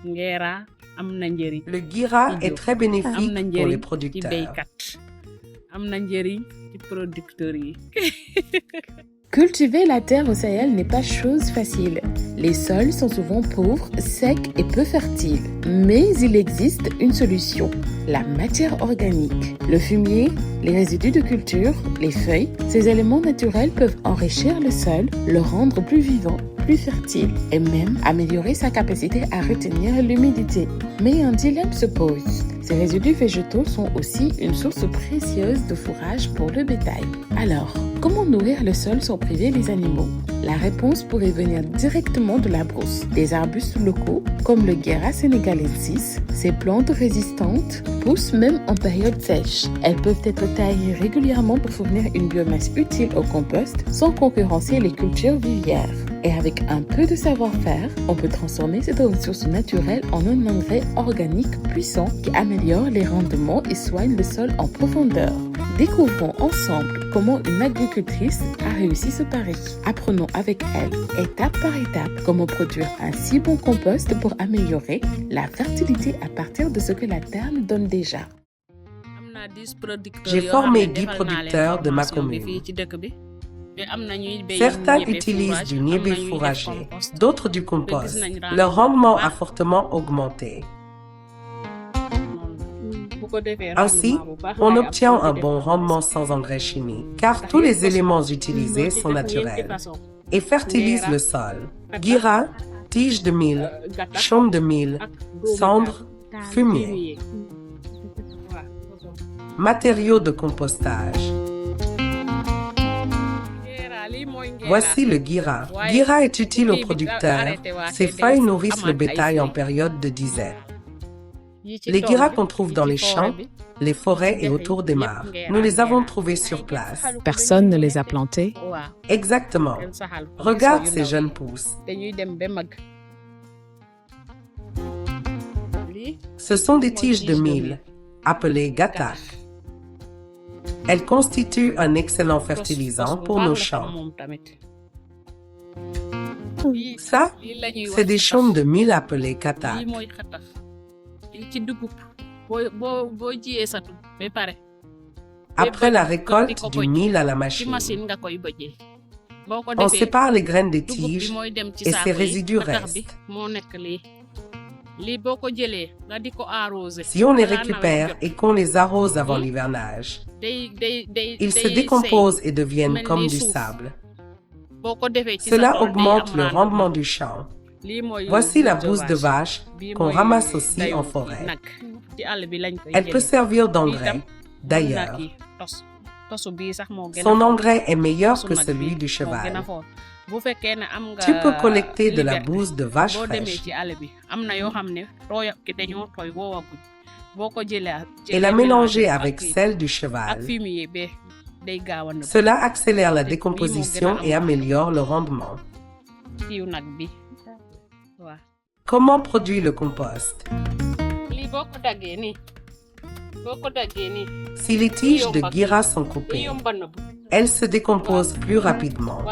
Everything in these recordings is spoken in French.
Le Guira est très bénéfique pour les producteurs. Cultiver la terre au Sahel n'est pas chose facile. Les sols sont souvent pauvres, secs et peu fertiles. Mais il existe une solution, la matière organique. Le fumier, les résidus de culture, les feuilles, ces éléments naturels peuvent enrichir le sol, le rendre plus vivant, plus fertile et même améliorer sa capacité à retenir l'humidité. Mais un dilemme se pose. Ces résidus végétaux sont aussi une source précieuse de fourrage pour le bétail. Alors, comment nourrir le sol sans priver les animaux? La réponse pourrait venir directement de la brousse. Des arbustes locaux, comme le Guéra sénégalensis, ces plantes résistantes poussent même en période sèche. Elles peuvent être taillées régulièrement pour fournir une biomasse utile au compost sans concurrencer les cultures vivières. Et avec un peu de savoir-faire, on peut transformer cette ressource naturelle en un engrais organique puissant qui améliore les rendements et soigne le sol en profondeur. Découvrons ensemble comment une agricultrice a réussi ce pari. Apprenons avec elle, étape par étape, comment produire un si bon compost pour améliorer la fertilité à partir de ce que la terre nous donne déjà. J'ai formé 10 producteurs de ma commune. Certains utilisent du niébé fourragé, d'autres du compost. Leur rendement a fortement augmenté. Ainsi, on obtient un bon rendement sans engrais chimiques, car tous les éléments utilisés sont naturels et fertilisent le sol. Guira, tige de mil, chaume de mil, cendre, fumier. Matériaux de compostage. Voici le Guira. Guira est utile aux producteurs. Ses feuilles nourrissent le bétail en période de disette. Les Guiras qu'on trouve dans les champs, les forêts et autour des mares, nous les avons trouvés sur place. Personne ne les a plantés. Exactement. Regarde ces jeunes pousses. Ce sont des tiges de mil, appelées gatak. Elles constituent un excellent fertilisant pour nos champs. Ça, c'est des chaumes de mil appelés katak. Après la récolte du mil à la machine, on sépare les graines des tiges et ces résidus restent. Si on les récupère et qu'on les arrose avant l'hivernage, ils se décomposent et deviennent comme du sable. Cela augmente le rendement du champ. Voici la bouse de vache qu'on ramasse aussi en forêt. Elle peut servir d'engrais, d'ailleurs. Son engrais est meilleur que celui du cheval. Tu peux collecter de la bouse de vache fraîche et la mélanger avec celle du cheval. Cela accélère la décomposition et améliore le rendement. Comment produire le compost? Si les tiges de Guira sont coupées, elles se décomposent plus rapidement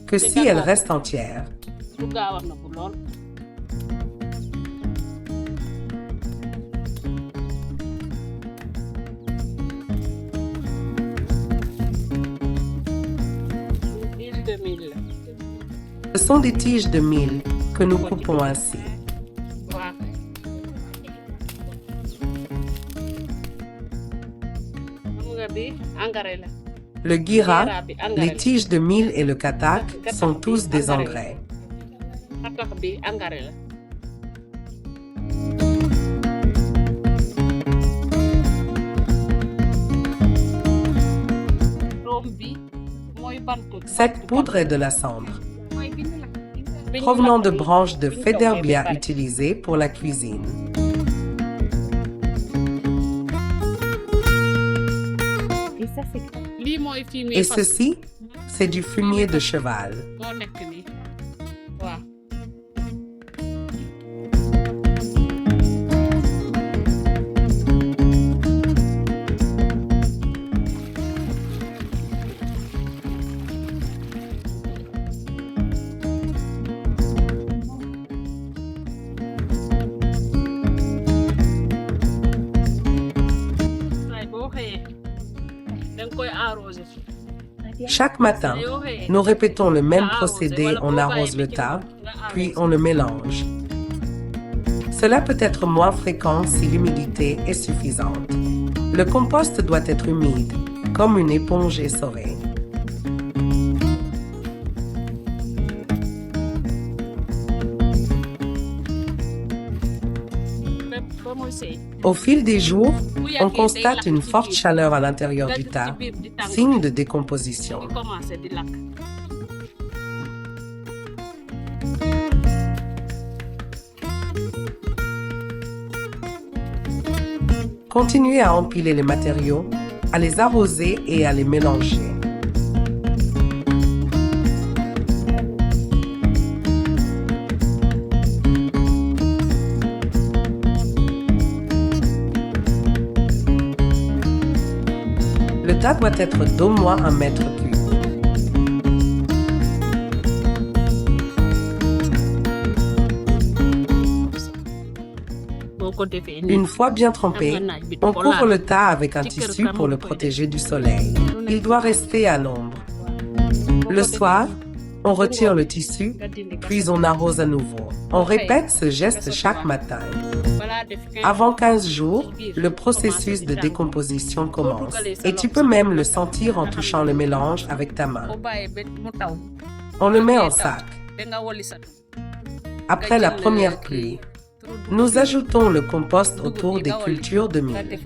que si elles restent entières. Ce sont des tiges de mil que nous coupons ainsi. Le Guira, les tiges de mil et le katak sont tous des engrais. Cette poudre est de la cendre, provenant de branches de Féderbia utilisées pour la cuisine. Et ceci, c'est du fumier de cheval. Chaque matin, nous répétons le même procédé, on arrose le tas, puis on le mélange. Cela peut être moins fréquent si l'humidité est suffisante. Le compost doit être humide, comme une éponge essorée. Au fil des jours, on constate une forte chaleur à l'intérieur du tas, signe de décomposition. Continuez à empiler les matériaux, à les arroser et à les mélanger. Le tas doit être d'au moins 1 mètre cube. Une fois bien trempé, on couvre le tas avec un tissu pour le protéger du soleil. Il doit rester à l'ombre. Le soir, on retire le tissu, puis on arrose à nouveau. On répète ce geste chaque matin. Avant 15 jours, le processus de décomposition commence. Et tu peux même le sentir en touchant le mélange avec ta main. On le met en sac. Après la première pluie, nous ajoutons le compost autour des cultures de mil.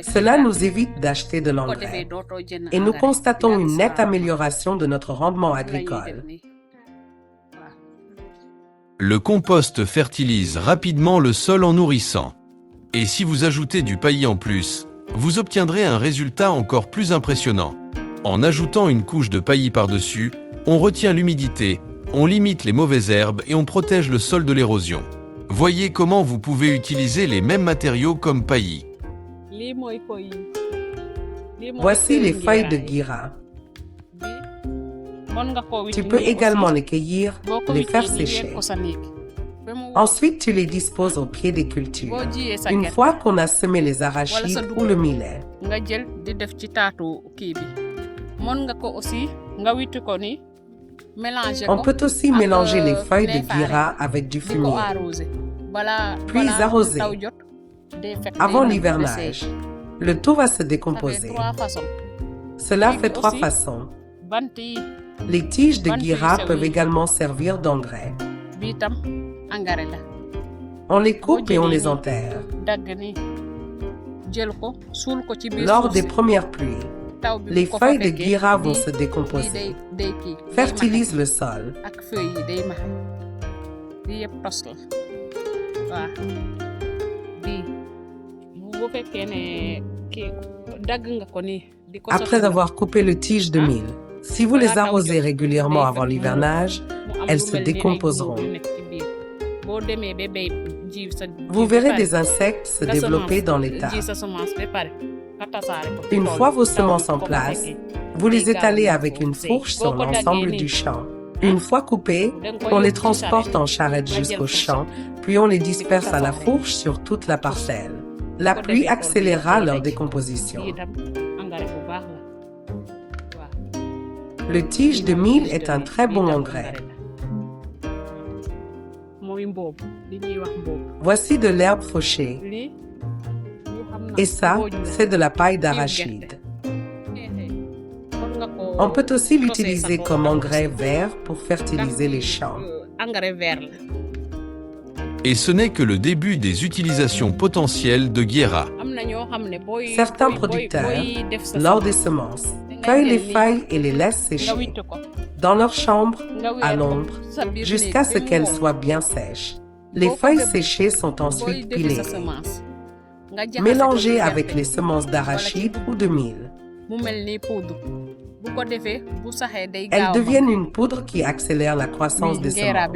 Cela nous évite d'acheter de l'engrais. Et nous constatons une nette amélioration de notre rendement agricole. Le compost fertilise rapidement le sol en nourrissant. Et si vous ajoutez du paillis en plus, vous obtiendrez un résultat encore plus impressionnant. En ajoutant une couche de paillis par-dessus, on retient l'humidité, on limite les mauvaises herbes et on protège le sol de l'érosion. Voyez comment vous pouvez utiliser les mêmes matériaux comme paillis. Voici les feuilles de guira. Tu peux également les cueillir, les faire sécher. Ensuite, tu les disposes au pied des cultures. Une fois qu'on a semé les arachides ou le millet. On peut aussi mélanger les feuilles de guira avec du fumier, puis arroser. Avant l'hivernage, le tout va se décomposer. Cela fait 3 façons. Les tiges de guira peuvent également servir d'engrais. On les coupe et on les enterre. Lors des premières pluies, les feuilles de guira vont se décomposer, fertilisent le sol. Après avoir coupé le tige de mil, si vous les arrosez régulièrement avant l'hivernage, elles se décomposeront. Vous verrez des insectes se développer dans les tas. Une fois vos semences en place, vous les étalez avec une fourche sur l'ensemble du champ. Une fois coupées, on les transporte en charrette jusqu'au champ, puis on les disperse à la fourche sur toute la parcelle. La pluie accélérera leur décomposition. Le tige de mil est un très bon engrais. Voici de l'herbe fauchée. Et ça, c'est de la paille d'arachide. On peut aussi l'utiliser comme engrais vert pour fertiliser les champs. Et ce n'est que le début des utilisations potentielles de guira. Certains producteurs, lors des semences, cueillent les feuilles et les laissent sécher dans leur chambre, à l'ombre, jusqu'à ce qu'elles soient bien sèches. Les feuilles séchées sont ensuite pilées, mélangées avec les semences d'arachide ou de mil. Elles deviennent une poudre qui accélère la croissance des semences.